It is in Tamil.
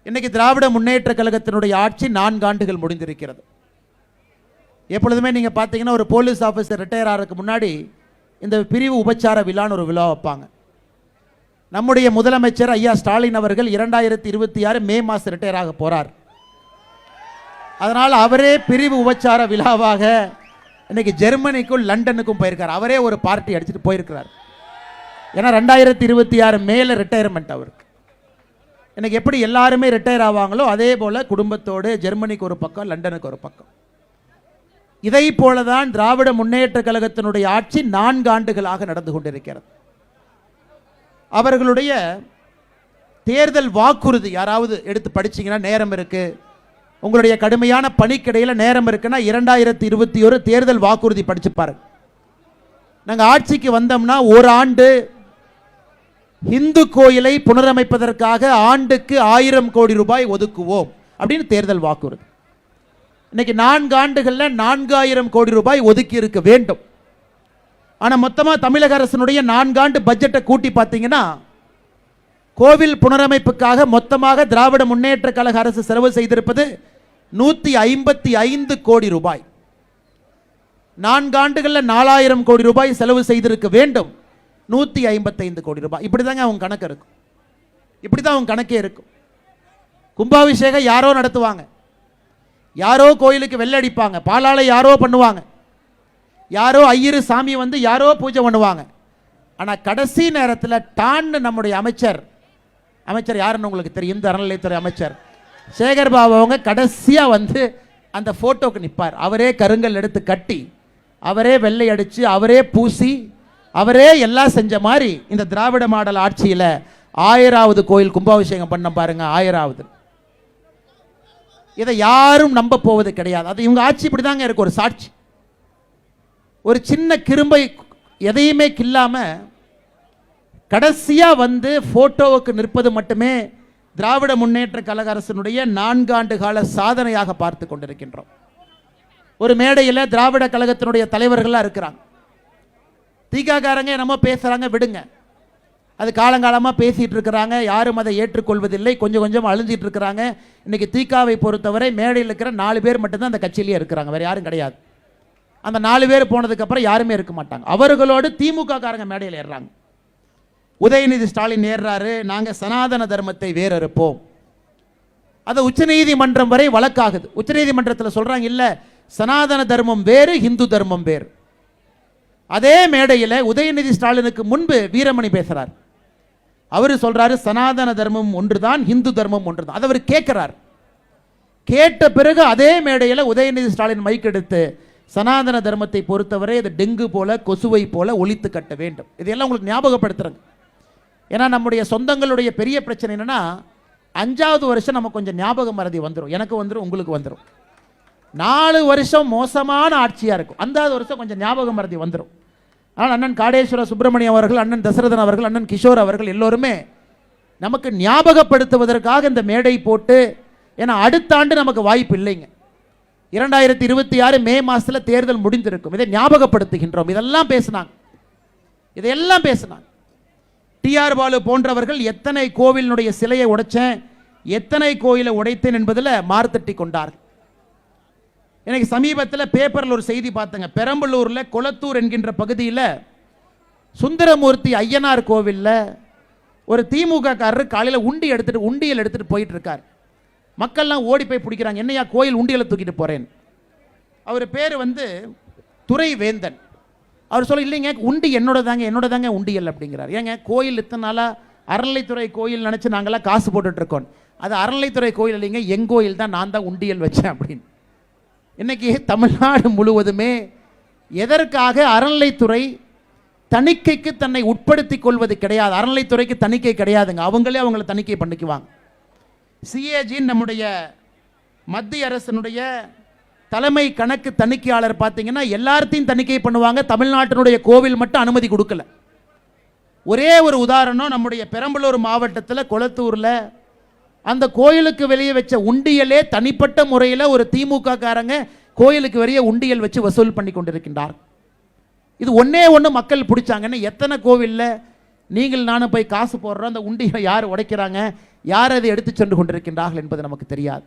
இன்னைக்கு திராவிட முன்னேற்ற கழகத்தினுடைய ஆட்சி 4 ஆண்டுகள் முடிந்திருக்கிறது. எப்பொழுதுமே நீங்க பார்த்தீங்கன்னா ஒரு போலீஸ் ஆஃபீஸர் ரிட்டையர் ஆகிறதுக்கு முன்னாடி இந்த பிரிவு உபச்சார விழான்னு ஒரு விழா வைப்பாங்க. நம்முடைய முதலமைச்சர் ஐயா ஸ்டாலின் அவர்கள் 2026 மே மாதம் ரிட்டையர் ஆக போறார். அதனால் அவரே பிரிவு உபச்சார விழாவாக இன்னைக்கு ஜெர்மனிக்கும் லண்டனுக்கும் போயிருக்கார். அவரே ஒரு பார்ட்டி அடிச்சுட்டு போயிருக்கிறார். ஏன்னா 2026 மேல ரிட்டையர்மெண்ட் அவருக்கு. இன்னைக்கு எப்படி எல்லாருமே ரிட்டையர் ஆவாங்களோ அதே போல குடும்பத்தோடு ஜெர்மனிக்கு ஒரு பக்கம், லண்டனுக்கு ஒரு பக்கம். இதை போலதான் திராவிட முன்னேற்ற கழகத்தினுடைய ஆட்சி 4 ஆண்டுகளாக நடந்து கொண்டிருக்கிறது. அவர்களுடைய தேர்தல் வாக்குறுதி யாராவது எடுத்து படிச்சீங்கன்னா நேரம் இருக்கு, உங்களுடைய கடுமையான பணிக்கிடையில் நேரம் இருக்குன்னா 2021 தேர்தல் வாக்குறுதி படிச்சு பாருங்க. நாங்கள் ஆட்சிக்கு வந்தோம்னா ஒரு ஆண்டு இந்து கோயிலை புனரமைப்பதற்காக ஆண்டுக்கு 1000 கோடி ரூபாய் ஒதுக்குவோம் அப்படின்னு தேர்தல் வாக்குறுதி. இன்னைக்கு 4 ஆண்டுகளில் 4000 கோடி ரூபாய் ஒதுக்கி இருக்க வேண்டும். ஆனால் மொத்தமாக தமிழக அரசினுடைய 4 ஆண்டு பட்ஜெட்டை கூட்டி பார்த்தீங்கன்னா கோவில் புனரமைப்புக்காக மொத்தமாக திராவிட முன்னேற்ற கழக அரசு செலவு செய்திருப்பது 155 கோடி ரூபாய். 4 ஆண்டுகளில் 4000 கோடி ரூபாய் செலவு செய்திருக்க வேண்டும், 155 கோடி ரூபாய். இப்படி தாங்க அவங்க கணக்கு இருக்கும். இப்படி தான் அவங்க கணக்கே இருக்கும். கும்பாபிஷேகம் யாரோ நடத்துவாங்க, யாரோ கோயிலுக்கு வெள்ளை அடிப்பாங்க, பாலாலை யாரோ பண்ணுவாங்க, யாரோ ஐயரு சாமி வந்து யாரோ பூஜை பண்ணுவாங்க. ஆனால் கடைசி நேரத்தில் டான்னு நம்முடைய அமைச்சர் யாருன்னு உங்களுக்கு தெரியும், இந்த அறநிலையத்துறை அமைச்சர் சேகர் பாபு அவங்க கடைசியாக வந்து அந்த ஃபோட்டோக்கு நிற்பார். அவரே கருங்கல் எடுத்து கட்டி, அவரே வெள்ளை அடித்து, அவரே பூசி, அவரே எல்லாம் செஞ்ச மாதிரி இந்த திராவிட மாடல் ஆட்சியில் 1000வது கோயில் கும்பாபிஷேகம் பண்ண பாருங்க. 1000வது. இதை யாரும் நம்ப போவது கிடையாது. அது இவங்க ஆட்சி இப்படி தாங்க இருக்கு. ஒரு சாட்சி, ஒரு சின்ன கிரும்பை எதையுமே கில்லாம கடைசியா வந்து போட்டோவுக்கு நிற்பது மட்டுமே திராவிட முன்னேற்ற கழக அரசினுடைய 4 ஆண்டு கால சாதனையாக பார்த்து கொண்டிருக்கின்றோம். ஒரு மேடையில் திராவிட கழகத்தினுடைய தலைவர்களாக இருக்கிறாங்க. திகாகாரங்க என்னமோ பேசுறாங்க, விடுங்க. அது காலங்காலமாக பேசிட்டு இருக்கிறாங்க, யாரும் அதை ஏற்றுக்கொள்வதில்லை, கொஞ்சம் கொஞ்சம் அழிஞ்சிட்டு இருக்கிறாங்க. இன்னைக்கு திகாவை பொறுத்தவரை மேடையில் இருக்கிற 4 பேர் மட்டும்தான் அந்த கட்சியிலேயே இருக்கிறாங்க, வேற யாரும் கிடையாது. அந்த 4 பேர் போனதுக்கு அப்புறம் யாருமே இருக்க மாட்டாங்க. அவர்களோடு திமுக காரங்க மேடையில் ஏறுறாங்க. உதயநிதி ஸ்டாலின் ஏறாரு, நாங்க சனாதன தர்மத்தை வேறறுப்போம். அது உச்சநீதிமன்றம் வரை வழக்காகுது. உச்சநீதிமன்றத்தில் சொல்றாங்க, இல்ல சனாதன தர்மம் வேறு, இந்து தர்மம் வேறு. அதே மேடையில் உதயநிதி ஸ்டாலினுக்கு முன்பு வீரமணி பேசுறார். அவரு சொல்றாரு சனாதன தர்மம் ஒன்றுதான், இந்து தர்மம் ஒன்றுதான். அதை அவர் கேட்கிறார். கேட்ட பிறகு அதே மேடையில் உதயநிதி ஸ்டாலின் மைக் எடுத்து சனாதன தர்மத்தை பொறுத்தவரை அது டெங்கு போல, கொசுவை போல ஒழித்து கட்ட வேண்டும். இதையெல்லாம் உங்களுக்கு ஞாபகப்படுத்துறாங்க. ஏன்னா நம்முடைய சொந்தங்களுடைய பெரிய பிரச்சனை என்னன்னா 5வது வருஷம் நமக்கு கொஞ்சம் ஞாபக மறதி வந்துடும். எனக்கு வந்துடும், உங்களுக்கு வந்துடும். 4 வருஷம் மோசமான ஆட்சியா இருக்கும், 5வது வருஷம் கொஞ்சம் ஞாபக மறதி வந்துடும். ஆனால் அண்ணன் காடேஸ்வர சுப்பிரமணியம் அவர்கள், அண்ணன் தசரதன் அவர்கள், அண்ணன் கிஷோர் அவர்கள் எல்லோருமே நமக்கு ஞாபகப்படுத்துவதற்காக இந்த மேடை போட்டு, ஏன்னா அடுத்த ஆண்டு நமக்கு வாய்ப்பு இல்லைங்க. 2026 மே மாசத்துல தேர்தல் முடிந்திருக்கும். இதை ஞாபகப்படுத்துகின்றோம். இதெல்லாம் பேசினாங்க. டிஆர் பாலு போன்றவர்கள் எத்தனை கோவிலினுடைய சிலையை உடைச்சேன், எத்தனை கோயிலை உடைத்தேன் என்பதில் மார்த்தட்டி கொண்டார்கள். எனக்கு சமீபத்தில் பேப்பரில் ஒரு செய்தி பார்த்தங்க. பெரம்பலூரில் கொளத்தூர் என்கின்ற பகுதியில் சுந்தரமூர்த்தி ஐயனார் கோவிலில் ஒரு திமுக காரர் காலையில் உண்டியல் எடுத்துட்டு போயிட்டு இருக்கார். மக்கள்லாம் ஓடி போய் பிடிக்கிறாங்க, என்னையா கோயில் உண்டியலை தூக்கிட்டு போறேன். அவர் பேர் வந்து துரை வேந்தன். அவர் சொல்ல, இல்லைங்க உண்டி என்னோட தாங்க உண்டியல் அப்படிங்கிறார். ஏங்க கோயில் இத்தனை நாளாக அறநிலைத்துறை கோயில் நினச்சி நாங்களாம் காசு போட்டுட்டு இருக்கோம். அது அறநிலைத்துறை கோயில் இல்லைங்க, என் கோயில் தான், நான் தான் உண்டியல் வச்சேன் அப்படின்னு. இன்னைக்கு தமிழ்நாடு முழுவதுமே எதற்காக அறநிலைத்துறை தணிக்கைக்கு தன்னை உட்படுத்திக் கொள்வது கிடையாது. அறநிலைத்துறைக்கு தணிக்கை கிடையாதுங்க, அவங்களே அவங்கள தணிக்கை பண்ணிக்குவாங்க. சிஏஜி நம்முடைய மத்திய அரசினுடைய தலைமை கணக்கு தணிக்கையாளர் பார்த்தீங்கன்னா எல்லாத்தையும் தணிக்கை பண்ணுவாங்க. தமிழ்நாட்டினுடைய கோவில் மட்டும் அனுமதி கொடுக்கல. ஒரே ஒரு உதாரணம், நம்முடைய பெரம்பலூர் மாவட்டத்தில் கொளத்தூரில் அந்த கோயிலுக்கு வெளியே வச்ச உண்டியலே தனிப்பட்ட முறையில் ஒரு திமுக காரங்க கோயிலுக்கு வெளியே உண்டியல் வச்சு வசூல் பண்ணி கொண்டிருக்கின்றார். இது ஒன்று மக்கள் பிடிச்சாங்கன்னு எத்தனை கோவிலில் நீங்கள் நானும் போய் காசு போடுறோம், அந்த உண்டியை யார் உடைக்கிறாங்க, யார் அதை எடுத்துச் சென்று கொண்டிருக்கின்றார்கள் என்பது நமக்கு தெரியாது.